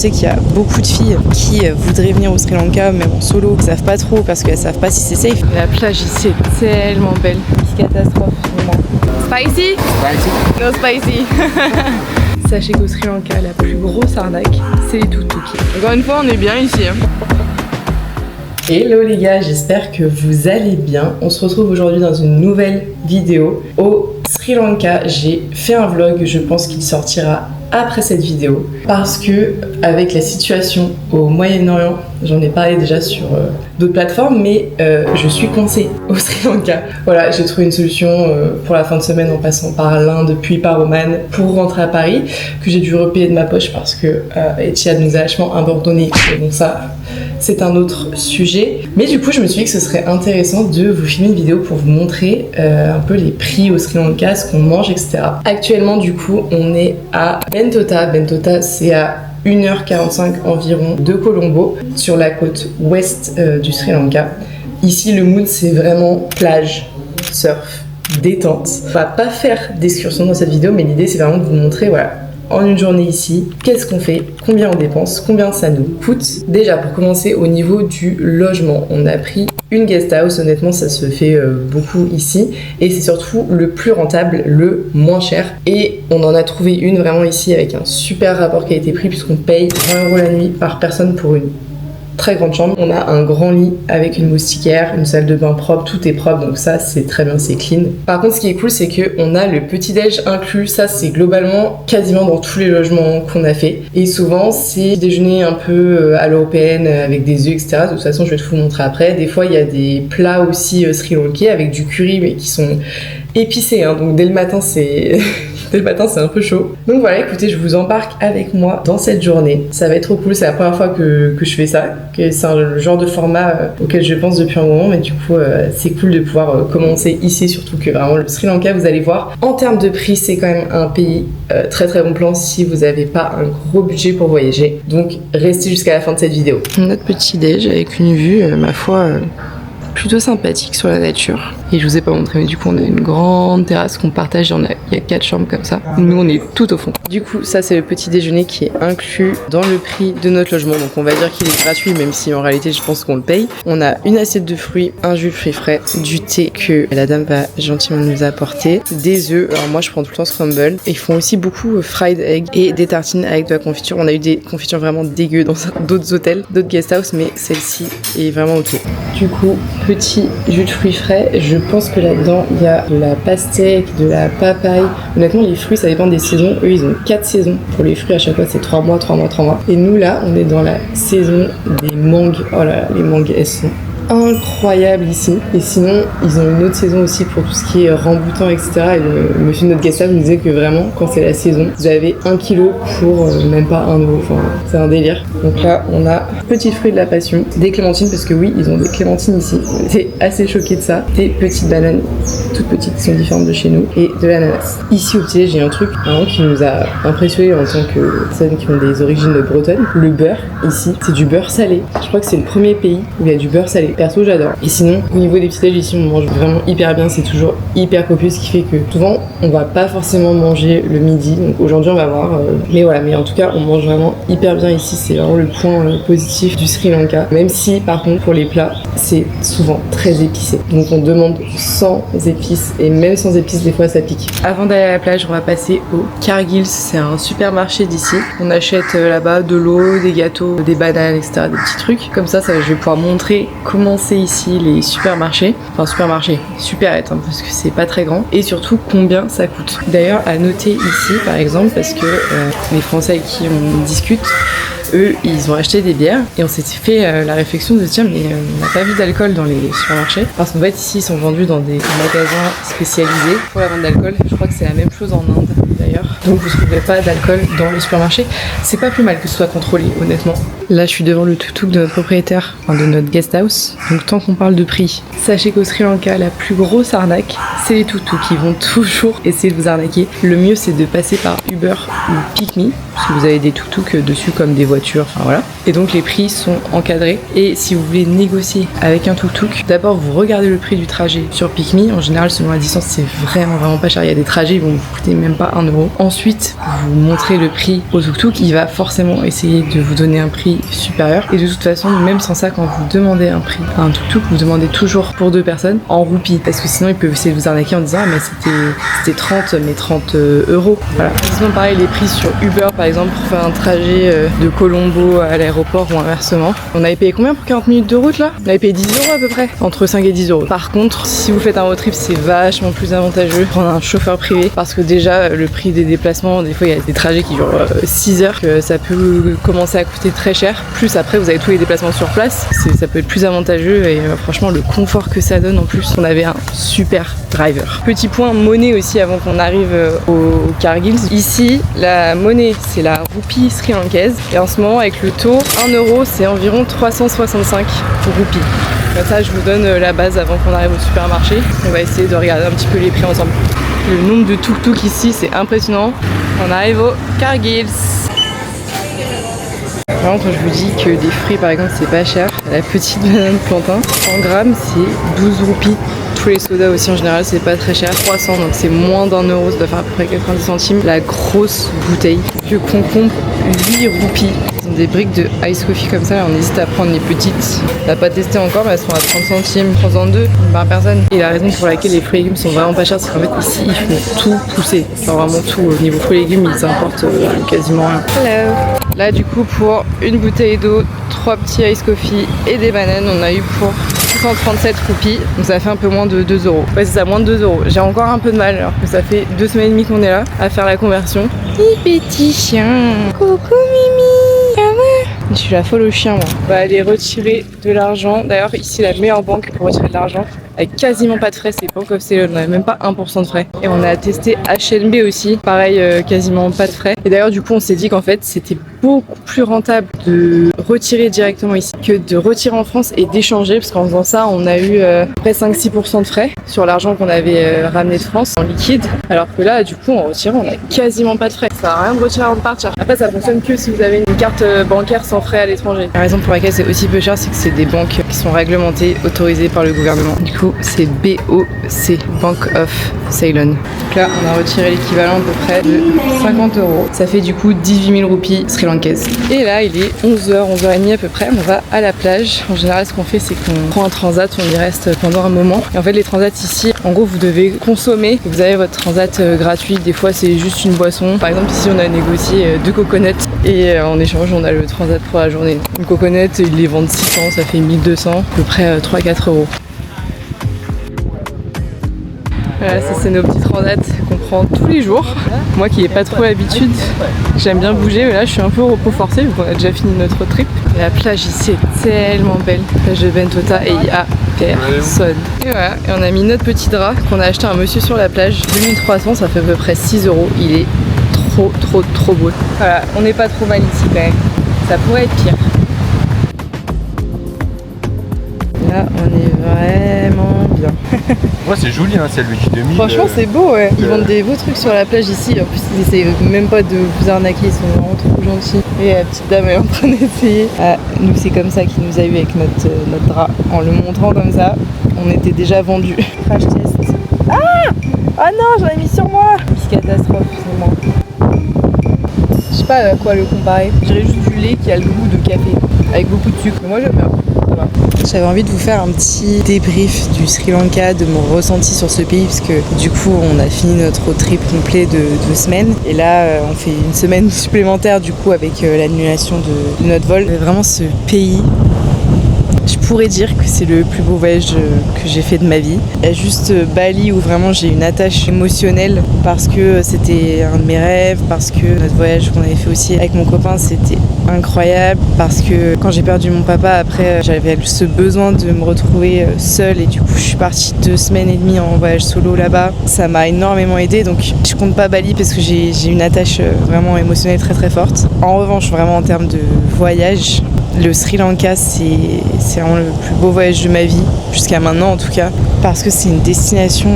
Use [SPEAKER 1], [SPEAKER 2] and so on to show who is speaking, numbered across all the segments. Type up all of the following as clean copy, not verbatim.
[SPEAKER 1] sais qu'il y a beaucoup de filles qui voudraient venir au Sri Lanka, même en solo, ne savent pas trop parce qu'elles savent pas si c'est safe. La plage ici est tellement belle. Petite catastrophe, vraiment. Spicy? Spicy. No spicy. Sachez qu'au Sri Lanka, la plus grosse arnaque, c'est les tuk-tuks. Encore une fois, on est bien ici. Hello les gars, j'espère que vous allez bien. On se retrouve aujourd'hui dans une nouvelle vidéo au Sri Lanka. J'ai fait un vlog, je pense qu'il sortira après cette vidéo parce que avec la situation au Moyen-Orient, j'en ai parlé déjà sur d'autres plateformes, mais je suis coincée au Sri Lanka. Voilà, j'ai trouvé une solution pour la fin de semaine en passant par l'Inde puis par Oman pour rentrer à Paris, que j'ai dû repayer de ma poche parce que Etihad nous a vachement abandonnés. Donc ça, c'est un autre sujet. Mais du coup, je me suis dit que ce serait intéressant de vous filmer une vidéo pour vous montrer un peu les prix au Sri Lanka, ce qu'on mange, etc. Actuellement, du coup, on est à Bentota. Bentota, c'est à 1h45 environ de Colombo, sur la côte ouest du Sri Lanka. Ici, le mood, c'est vraiment plage, surf, détente. On va pas faire d'excursion dans cette vidéo, mais l'idée, c'est vraiment de vous montrer, voilà, en une journée ici, qu'est-ce qu'on fait, combien on dépense, combien ça nous coûte. Déjà, pour commencer, au niveau du logement, on a pris une guest house. Honnêtement, ça se fait beaucoup ici et c'est surtout le plus rentable, le moins cher. Et on en a trouvé une vraiment ici avec un super rapport qualité-prix puisqu'on paye 20 € la nuit par personne pour une très grande chambre. On a un grand lit avec une moustiquaire, une salle de bain propre, tout est propre, donc ça c'est très bien, c'est clean. Par contre, ce qui est cool, c'est qu'on a le petit déj inclus. Ça, c'est globalement quasiment dans tous les logements qu'on a fait. Et souvent, c'est déjeuner un peu à l'européenne avec des œufs, etc. De toute façon, je vais tout vous montrer après. Des fois, il y a des plats aussi sri-lankais avec du curry, mais qui sont épicés, hein. Donc dès le matin, c'est un peu chaud. Donc voilà, écoutez, je vous embarque avec moi dans cette journée. Ça va être trop cool, c'est la première fois que je fais ça, que c'est le genre de format auquel je pense depuis un moment, mais du coup, c'est cool de pouvoir commencer ici, surtout que vraiment le Sri Lanka, vous allez voir, en termes de prix, c'est quand même un pays très très bon plan si vous n'avez pas un gros budget pour voyager. Donc restez jusqu'à la fin de cette vidéo. Notre petit déj avec une vue, ma foi, plutôt sympathique sur la nature. Et je vous ai pas montré, mais du coup on a une grande terrasse qu'on partage, il y a 4 chambres comme ça. Nous on est tout au fond. Du coup ça c'est le petit déjeuner qui est inclus dans le prix de notre logement, donc on va dire qu'il est gratuit même si en réalité je pense qu'on le paye. On a une assiette de fruits, un jus de fruits frais, du thé que la dame va gentiment nous apporter, des œufs, alors moi je prends tout le temps scramble. Ils font aussi beaucoup fried egg et des tartines avec de la confiture. On a eu des confitures vraiment dégueu dans d'autres hôtels, d'autres guest house, mais celle-ci est vraiment ok. Du coup petit jus de fruits frais, je pense que là-dedans il y a de la pastèque, de la papaye. Honnêtement les fruits ça dépend des saisons. Eux ils ont 4 saisons. Pour les fruits à chaque fois c'est 3 mois, 3 mois, 3 mois. Et nous là on est dans la saison des mangues. Oh là là, les mangues elles sont incroyables ici. Et sinon ils ont une autre saison aussi pour tout ce qui est ramboutan, etc. Et le monsieur de notre guest house nous disait que vraiment quand c'est la saison vous avez 1 kilo pour même pas 1 €. Enfin c'est un délire. Donc là on a petits fruits de la passion, des clémentines parce que oui ils ont des clémentines ici. J'étais assez choquée de ça. Des petites bananes toutes petites qui sont différentes de chez nous et de l'ananas. Ici au petit j'ai un truc vraiment qui nous a impressionné en tant que personnes qui ont des origines bretonnes. Le beurre ici c'est du beurre salé. Je crois que c'est le premier pays où il y a du beurre salé. Perso j'adore. Et sinon au niveau des petits déj ici on mange vraiment hyper bien, c'est toujours hyper copieux, ce qui fait que souvent on va pas forcément manger le midi, donc aujourd'hui on va voir mais voilà, mais en tout cas on mange vraiment hyper bien ici, c'est vraiment le point positif du Sri Lanka, même si par contre pour les plats c'est souvent très épicé, donc on demande sans épices et même sans épices des fois ça pique. Avant d'aller à la plage on va passer au Cargill, c'est un supermarché d'ici, on achète là-bas de l'eau, des gâteaux, des bananes, etc., des petits trucs comme ça je vais pouvoir montrer comment c'est ici les supermarchés, enfin supermarché, supérette, hein, parce que c'est pas très grand, et surtout combien ça coûte. D'ailleurs à noter ici par exemple, parce que les Français avec qui on discute, eux ils ont acheté des bières et on s'était fait la réflexion de se dire mais on n'a pas vu d'alcool dans les supermarchés, parce qu'en fait ici ils sont vendus dans des magasins spécialisés pour la vente d'alcool. Je crois que c'est la même chose en Inde d'ailleurs, donc vous ne trouverez pas d'alcool dans les supermarchés. C'est pas plus mal que ce soit contrôlé honnêtement. Là je suis devant le tuk-tuk de notre propriétaire, enfin de notre guest house, donc tant qu'on parle de prix, sachez qu'au Sri Lanka la plus grosse arnaque c'est les tuk-tuk qui vont toujours essayer de vous arnaquer. Le mieux c'est de passer par Uber ou Pick Me. parce que vous avez des tuk-tuk dessus comme des voitures, enfin voilà. Et donc les prix sont encadrés. Et si vous voulez négocier avec un tuk-tuk, d'abord vous regardez le prix du trajet sur PickMe. En général, selon la distance, c'est vraiment pas cher. Il y a des trajets, ils vont vous coûter même pas 1 euro. Ensuite, vous montrez le prix au tuk-tuk, il va forcément essayer de vous donner un prix supérieur. Et de toute façon, même sans ça, quand vous demandez un prix à un tuk-tuk, vous demandez toujours pour 2 personnes en roupies. Parce que sinon, ils peuvent essayer de vous arnaquer en disant ah, mais c'était 30, mais 30 euros. Voilà. Sinon, pareil, les prix sur Uber, par exemple, pour faire un trajet de Colombo à l'aéroport ou inversement. On avait payé combien pour 40 minutes de route là? On avait payé 10 euros à peu près, entre 5 et 10 euros. Par contre, si vous faites un road trip, c'est vachement plus avantageux de prendre un chauffeur privé parce que déjà, le prix des déplacements, des fois, il y a des trajets qui durent 6 heures, que ça peut commencer à coûter très cher. Plus après, vous avez tous les déplacements sur place, ça peut être plus avantageux et franchement, le confort que ça donne en plus, on avait un super driver. Petit point monnaie aussi avant qu'on arrive au Cargill. Ici, la monnaie, c'est la roupie sri-lankaise et en ce moment, avec le taux, 1 euro, c'est environ 365 roupies. Comme ça, je vous donne la base avant qu'on arrive au supermarché. On va essayer de regarder un petit peu les prix ensemble. Le nombre de tuk-tuk ici, c'est impressionnant. On arrive au Cargill. Vraiment, quand je vous dis que des fruits, par exemple, c'est pas cher, la petite banane plantain, 100 grammes, c'est 12 roupies. Tous les sodas aussi, en général, c'est pas très cher. 300, donc c'est moins d'1 euro, ça doit faire à peu près 90 centimes. La grosse bouteille. Le concombre, 8 roupies. Ils ont des briques de ice coffee comme ça, on hésite à prendre les petites. On n'a pas testé encore, mais elles sont à 30 centimes, 32 par personne. Et la raison pour laquelle les fruits et légumes sont vraiment pas chers, c'est qu'en fait, ici, ils font tout pousser. Enfin, vraiment tout. Au niveau fruits et légumes, ils importent quasiment rien. Hello. Là, du coup, pour une bouteille d'eau, 3 petits ice coffee et des bananes, on a eu pour 137 roupies, donc ça fait un peu moins de 2 euros. Ouais, c'est ça, moins de 2 euros. J'ai encore un peu de mal, alors que ça fait 2 semaines et demie qu'on est là à faire la conversion. Petit chien. Coucou Mimi. Ça va? Je suis la folle au chien, moi. On va aller retirer de l'argent. D'ailleurs, ici, la meilleure banque pour retirer de l'argent. Avec quasiment pas de frais, c'est Bank of Ceylon, on n'a même pas 1% de frais. Et on a testé HNB aussi, pareil, quasiment pas de frais. Et d'ailleurs, du coup, on s'est dit qu'en fait, c'était beaucoup plus rentable de retirer directement ici que de retirer en France et d'échanger, parce qu'en faisant ça, on a eu près 5-6% de frais sur l'argent qu'on avait ramené de France en liquide. Alors que là, du coup, en retirant, on a quasiment pas de frais. Ça sert à rien de retirer avant de partir. Après, ça fonctionne que si vous avez une carte bancaire sans frais à l'étranger. La raison pour laquelle c'est aussi peu cher, c'est que c'est des banques qui sont réglementées, autorisées par le gouvernement. Du coup, c'est BOC, Bank of Ceylon. Donc là, on a retiré l'équivalent à peu près de 50 euros. Ça fait du coup 18 000 roupies sri-lankaises. Et là, il est 11h, 11h30 à peu près. On va à la plage. En général, ce qu'on fait, c'est qu'on prend un transat, on y reste pendant un moment. Et en fait, les transats ici, en gros, vous devez consommer. Vous avez votre transat gratuit. Des fois, c'est juste une boisson. Par exemple, ici, on a négocié 2 coconuts. Et en échange, on a le transat pour la journée. Une coconut, ils les vendent 600, ça fait 1200, à peu près 3-4 euros. Voilà, ça c'est nos petits transats qu'on prend tous les jours. Moi qui n'ai pas trop l'habitude, j'aime bien bouger, mais là je suis un peu au repos forcé vu qu'on a déjà fini notre trip. La plage ici est tellement belle, plage de Bentota, et il y a personne. Et voilà, et on a mis notre petit drap qu'on a acheté à un monsieur sur la plage. 2300, ça fait à peu près 6 euros. Il est trop beau. Voilà, on n'est pas trop mal ici quand même. Ça pourrait être pire. Là, on est vraiment bien.
[SPEAKER 2] Ouais, c'est joli, hein, c'est le Luigi 2000.
[SPEAKER 1] Franchement, c'est beau, ouais. Ils vendent des beaux trucs sur la plage ici. En plus, ils essayent même pas de vous arnaquer, ils sont vraiment trop gentils. Et la petite dame est en train d'essayer. Ah, nous, c'est comme ça qu'il nous a eu avec notre drap. En le montrant comme ça, on était déjà vendus. Crash test. Ah non, j'en ai mis sur moi. Petite catastrophe, c'est moi. Je sais pas à quoi le comparer. Je dirais juste du lait qui a le goût de café, avec beaucoup de sucre. Mais moi, j'aime bien. J'avais envie de vous faire un petit débrief du Sri Lanka, de mon ressenti sur ce pays, parce que du coup on a fini notre road trip complet de 2 semaines et là on fait une semaine supplémentaire du coup avec l'annulation de notre vol. Vraiment ce pays, je pourrais dire que c'est le plus beau voyage que j'ai fait de ma vie. Il y a juste Bali où vraiment j'ai une attache émotionnelle parce que c'était un de mes rêves, parce que notre voyage qu'on avait fait aussi avec mon copain c'était incroyable, parce que quand j'ai perdu mon papa après j'avais ce besoin de me retrouver seule et du coup je suis partie 2 semaines et demie en voyage solo là-bas. Ça m'a énormément aidée, donc je compte pas Bali parce que j'ai une attache vraiment émotionnelle très forte. En revanche, vraiment en termes de voyage, le Sri Lanka, c'est vraiment le plus beau voyage de ma vie, jusqu'à maintenant en tout cas, parce que c'est une destination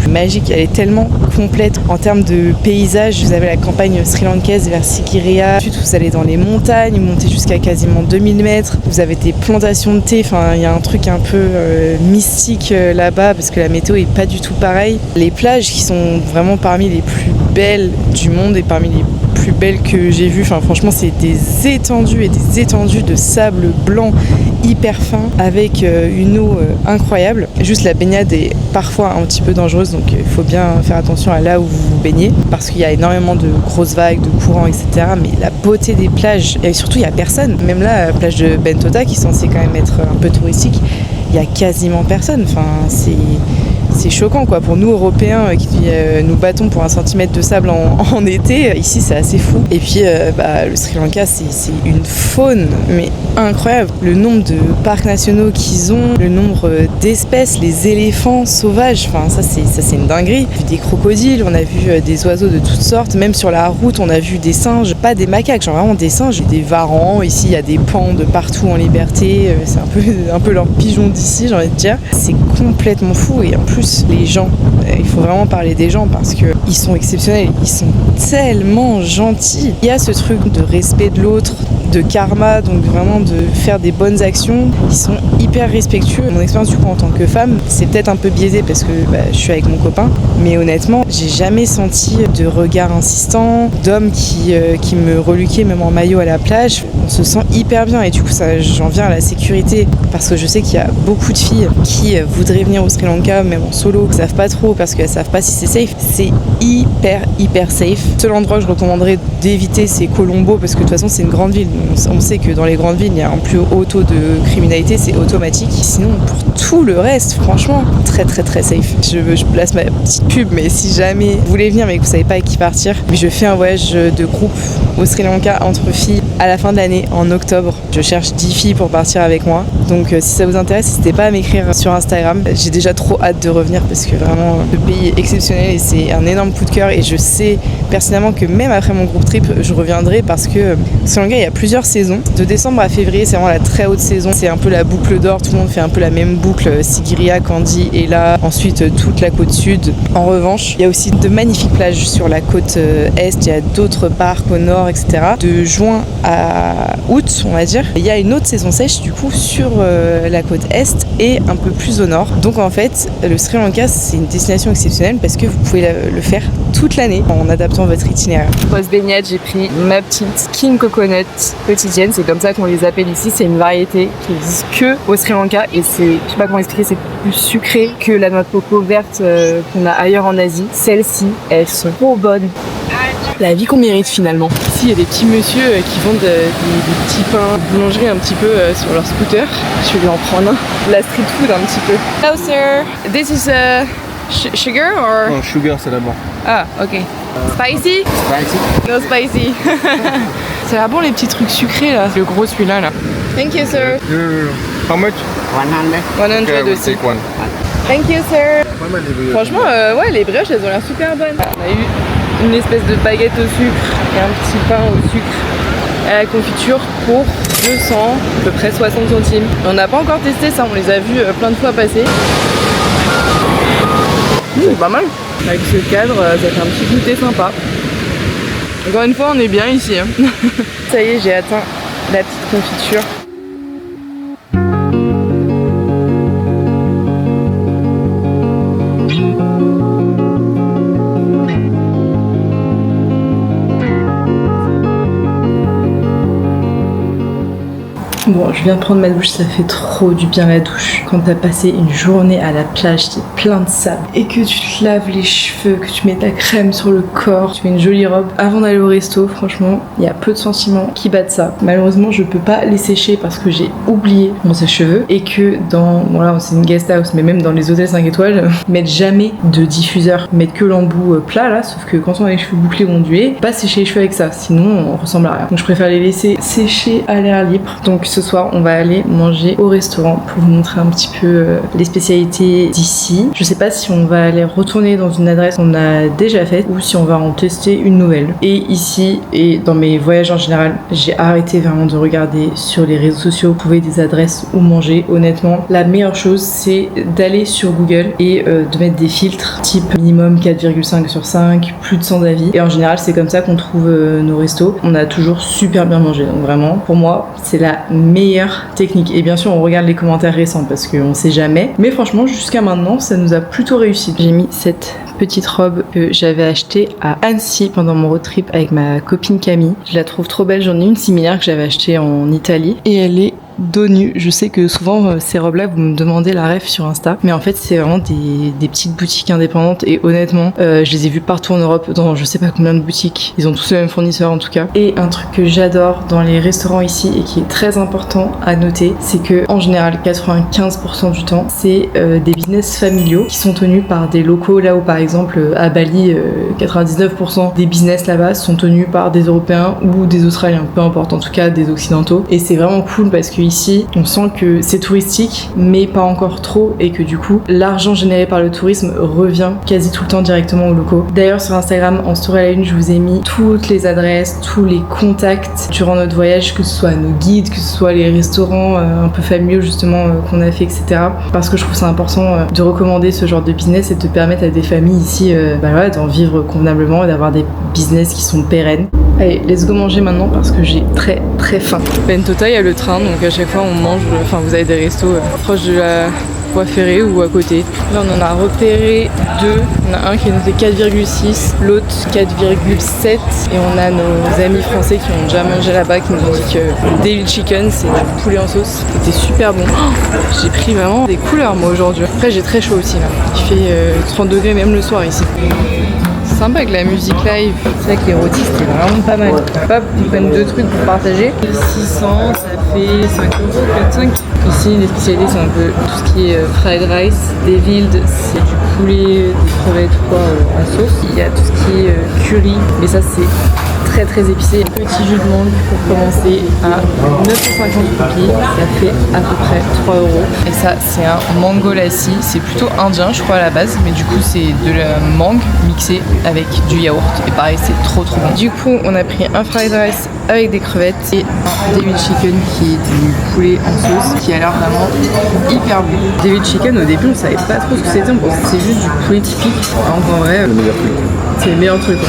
[SPEAKER 1] plus magique. Elle est tellement complète en termes de paysage. Vous avez la campagne sri-lankaise vers Sigiriya. Ensuite, vous allez dans les montagnes, vous montez jusqu'à quasiment 2000 mètres. Vous avez des plantations de thé. Enfin, il y a un truc un peu mystique là-bas parce que la météo est pas du tout pareille. Les plages qui sont vraiment parmi les plus belles du monde et parmi les plus belles que j'ai vues. Enfin, franchement, c'est des étendues et des étendues de sable blanc hyper fin avec une eau incroyable. Juste la baignade est parfois un petit peu dangereuse, donc il faut bien faire attention à là où vous vous baignez parce qu'il y a énormément de grosses vagues, de courants, etc. Mais la beauté des plages, et surtout il n'y a personne. Même là, la plage de Bentota qui est censée quand même être un peu touristique, il y a quasiment personne. Enfin, c'est choquant quoi. Pour nous Européens qui nous battons pour un centimètre de sable en été, ici c'est assez fou. Et puis le Sri Lanka c'est une faune mais incroyable. Le nombre de parcs nationaux qu'ils ont, le nombre d'espèces, les éléphants sauvages, enfin ça c'est une dinguerie. On a vu des crocodiles, on a vu des oiseaux de toutes sortes, même sur la route on a vu des singes, pas des macaques, genre vraiment des singes, des varans. Ici il y a des pans de partout en liberté, c'est un peu leur pigeon d'ici, j'ai envie de dire. C'est complètement fou et en plus les gens, il faut vraiment parler des gens parce qu'ils sont exceptionnels, ils sont tellement gentils. Il y a ce truc de respect de l'autre, de karma, donc vraiment de faire des bonnes actions. Ils sont hyper respectueux. Mon expérience du coup en tant que femme, c'est peut-être un peu biaisé parce que je suis avec mon copain, mais honnêtement, j'ai jamais senti de regard insistant, d'hommes qui me reluquaient même en maillot à la plage. On se sent hyper bien et du coup j'en viens à la sécurité parce que je sais qu'il y a beaucoup de filles qui voudraient venir au Sri Lanka même en solo, qui savent pas trop parce qu'elles savent pas si c'est safe. C'est hyper safe. Le seul endroit que je recommanderais d'éviter c'est Colombo parce que de toute façon c'est une grande ville. On sait que dans les grandes villes il y a un plus haut taux de criminalité, c'est automatique. Sinon pour tout le reste franchement très safe. Je place ma petite pub, mais si jamais vous voulez venir mais que vous savez pas avec qui partir, je fais un voyage de groupe au Sri Lanka entre filles à la fin de l'année en octobre. Je cherche 10 filles pour partir avec moi, donc si ça vous intéresse n'hésitez pas à m'écrire sur Instagram. J'ai déjà trop hâte de revenir parce que vraiment le pays est exceptionnel et c'est un énorme coup de cœur et je sais personnellement que même après mon groupe trip je reviendrai parce que au Sri Lanka il y a plusieurs saisons. De décembre à février c'est vraiment la très haute saison, c'est un peu la boucle d'or, tout le monde fait un peu la même boucle, Sigiriya, Kandy et là ensuite toute la côte sud. En revanche il y a aussi de magnifiques plages sur la côte est, il y a d'autres parcs au nord etc. De juin à août on va dire, il y a une autre saison sèche du coup sur la côte est et un peu plus au nord. Donc en fait le Sri Lanka c'est une destination exceptionnelle parce que vous pouvez le faire toute l'année en adaptant votre itinéraire. Post-baignade, j'ai pris ma petite King Coconut quotidienne, c'est comme ça qu'on les appelle ici, c'est une variété qui n'existe que au Sri Lanka et c'est, je sais pas comment expliquer, c'est plus sucré que la noix de coco verte qu'on a ailleurs en Asie. Celles-ci, elles sont trop bonnes. La vie qu'on mérite finalement. Ici il y a des petits messieurs qui vendent des petits pains de boulangerie un petit peu sur leur scooter. Je vais lui en prendre un. La street food un petit peu. Hello sir, this is sugar or?
[SPEAKER 2] Non, sugar c'est là-bas.
[SPEAKER 1] Ah ok. Spicy?
[SPEAKER 2] Spicy?
[SPEAKER 1] No spicy. C'est là bon les petits trucs sucrés là. Le gros celui-là là. Thank you sir.
[SPEAKER 2] How much?
[SPEAKER 1] 100
[SPEAKER 2] Okay, we'll
[SPEAKER 1] aussi.
[SPEAKER 2] take one.
[SPEAKER 1] Thank you sir. Franchement ouais les brioches elles ont l'air super bonnes. On a eu une espèce de baguette au sucre et un petit pain au sucre à la confiture pour 200, à peu près 60 centimes. On n'a pas encore testé ça, on les a vus plein de fois passer. C'est pas mal. Avec ce cadre, ça fait un petit goûter sympa. Encore une fois, on est bien ici. Ça y est, j'ai atteint la petite confiture. Bon, je viens de prendre ma douche, ça fait trop du bien la douche. Quand t'as passé une journée à la plage, t'es plein de sable, et que tu te laves les cheveux, que tu mets ta crème sur le corps, tu mets une jolie robe. Avant d'aller au resto, franchement, il y a peu de sentiments qui battent ça. Malheureusement, je peux pas les sécher parce que j'ai oublié mon sèche-cheveux, et que bon là, c'est une guest house, mais même dans les hôtels 5 étoiles, mettre jamais de diffuseur, mettre que l'embout plat là, sauf que quand on a les cheveux bouclés ou ondulés, pas sécher les cheveux avec ça, sinon on ressemble à rien. Donc je préfère les laisser sécher à l'air libre. Donc ce ce soir, on va aller manger au restaurant pour vous montrer un petit peu les spécialités d'ici. Je sais pas si on va aller retourner dans une adresse qu'on a déjà faite ou si on va en tester une nouvelle. Et ici, et dans mes voyages en général, j'ai arrêté vraiment de regarder sur les réseaux sociaux, trouver des adresses où manger. Honnêtement, la meilleure chose, c'est d'aller sur Google et de mettre des filtres type minimum 4,5 sur 5, plus de 100 avis. Et en général, c'est comme ça qu'on trouve nos restos. On a toujours super bien mangé. Donc vraiment, pour moi, c'est la meilleure technique. Et bien sûr, on regarde les commentaires récents parce qu'on sait jamais. Mais franchement, jusqu'à maintenant, ça nous a plutôt réussi. J'ai mis cette petite robe que j'avais achetée à Annecy pendant mon road trip avec ma copine Camille. Je la trouve trop belle. J'en ai une similaire que j'avais achetée en Italie. Et elle est dos nu. Je sais que souvent ces robes là vous me demandez la ref sur Insta, mais en fait c'est vraiment des petites boutiques indépendantes et honnêtement je les ai vues partout en Europe dans je sais pas combien de boutiques. Ils ont tous le même fournisseur en tout cas. Et un truc que j'adore dans les restaurants ici et qui est très important à noter, c'est que en général 95% du temps c'est des business familiaux qui sont tenus par des locaux, là où par exemple à Bali 99% des business là-bas sont tenus par des Européens ou des Australiens, peu importe, en tout cas des Occidentaux. Et c'est vraiment cool parce que ici, on sent que c'est touristique, mais pas encore trop, et que du coup, l'argent généré par le tourisme revient quasi tout le temps directement aux locaux. D'ailleurs, sur Instagram, en story à la une, je vous ai mis toutes les adresses, tous les contacts durant notre voyage, que ce soit nos guides, que ce soit les restaurants un peu familiaux justement qu'on a fait, etc. Parce que je trouve ça important de recommander ce genre de business et de permettre à des familles ici d'en vivre convenablement et d'avoir des business qui sont pérennes. Allez, let's go manger maintenant parce que j'ai très très faim. Bentota, il y a le train, donc à chaque fois on mange, vous avez des restos proches de la voie ferrée ou à côté. Là on en a repéré deux, on a un qui est noté 4,6, l'autre 4,7 et on a nos amis français qui ont déjà mangé là-bas qui nous ont dit que le Daily Chicken c'est du poulet en sauce, c'était super bon. Oh, j'ai pris vraiment des couleurs moi aujourd'hui. Après j'ai très chaud aussi là, il fait 30 degrés même le soir ici. Sympa avec la musique live, c'est vrai que les rôtis c'était vraiment pas mal. Hop, ils prennent deux trucs pour partager. 600, ça fait 5 €, 4-5. Ici les spécialités sont un peu tout ce qui est fried rice, des vildes, c'est du poulet, des crevettes quoi à sauce. Il y a tout ce qui est curry, mais ça c'est très très épicé. Petit jus de mangue pour commencer à 950 roupies, ça fait à peu près 3 €. Et ça c'est un mango lassi, c'est plutôt indien je crois à la base, mais du coup c'est de la mangue mixée avec du yaourt et pareil c'est trop trop bon. Du coup on a pris un fried rice avec des crevettes et un David Chicken qui est du poulet en sauce qui a l'air vraiment hyper bon. David Chicken au début on savait pas trop ce que c'était, on pensait que c'est juste du poulet typique. En vrai c'est le meilleur truc ouais.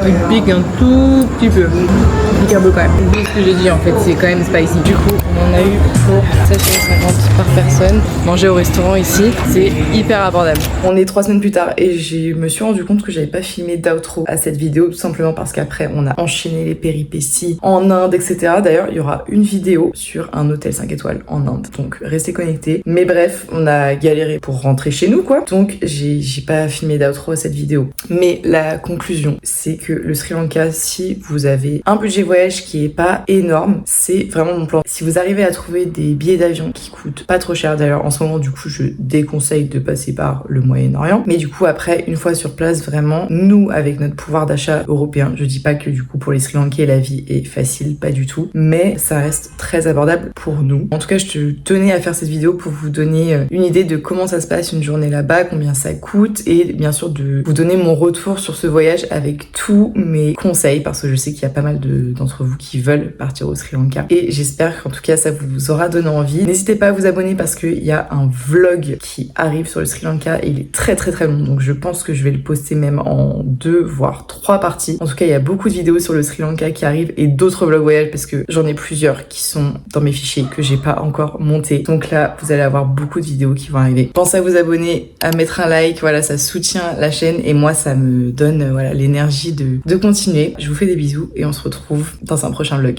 [SPEAKER 1] Il pique un tout petit peu. Il pique un peu quand même. C'est ce que j'ai dit en fait, c'est quand même spicy. Du coup, on en a eu pour 7,50 € par personne. Manger au restaurant ici, c'est hyper abordable. On est 3 semaines plus tard et je me suis rendu compte que j'avais pas filmé d'outro à cette vidéo, tout simplement parce qu'après on a enchaîné les péripéties en Inde, etc. D'ailleurs, il y aura une vidéo sur un hôtel 5 étoiles en Inde, donc restez connectés. Mais bref, on a galéré pour rentrer chez nous quoi, donc j'ai pas filmé d'outro à cette vidéo. Mais la conclusion, c'est que le Sri Lanka, si vous avez un budget voyage qui est pas énorme, c'est vraiment mon plan. Si vous arrivez à trouver des billets d'avion qui coûtent pas trop cher, d'ailleurs en ce moment du coup je déconseille de passer par le Moyen-Orient, mais du coup après une fois sur place vraiment, nous avec notre pouvoir d'achat européen, je dis pas que du coup pour les Sri Lankais la vie est facile, pas du tout, mais ça reste très abordable pour nous. En tout cas je tenais à faire cette vidéo pour vous donner une idée de comment ça se passe une journée là-bas, combien ça coûte et bien sûr de vous donner mon retour sur ce voyage avec tous mes conseils parce que je sais qu'il y a pas mal d'entre vous qui veulent partir au Sri Lanka et j'espère qu'en tout cas ça vous aura donné envie. N'hésitez pas à vous abonner parce qu'il y a un vlog qui arrive sur le Sri Lanka et il est très très très long, donc je pense que je vais le poster même en 2 voire 3 parties. En tout cas il y a beaucoup de vidéos sur le Sri Lanka qui arrivent et d'autres vlogs voyage parce que j'en ai plusieurs qui sont dans mes fichiers que j'ai pas encore monté, donc là vous allez avoir beaucoup de vidéos qui vont arriver. Pensez à vous abonner, à mettre un like, voilà, ça soutient la chaîne et moi ça me donne voilà l'énergie de continuer. Je vous fais des bisous et on se retrouve dans un prochain vlog.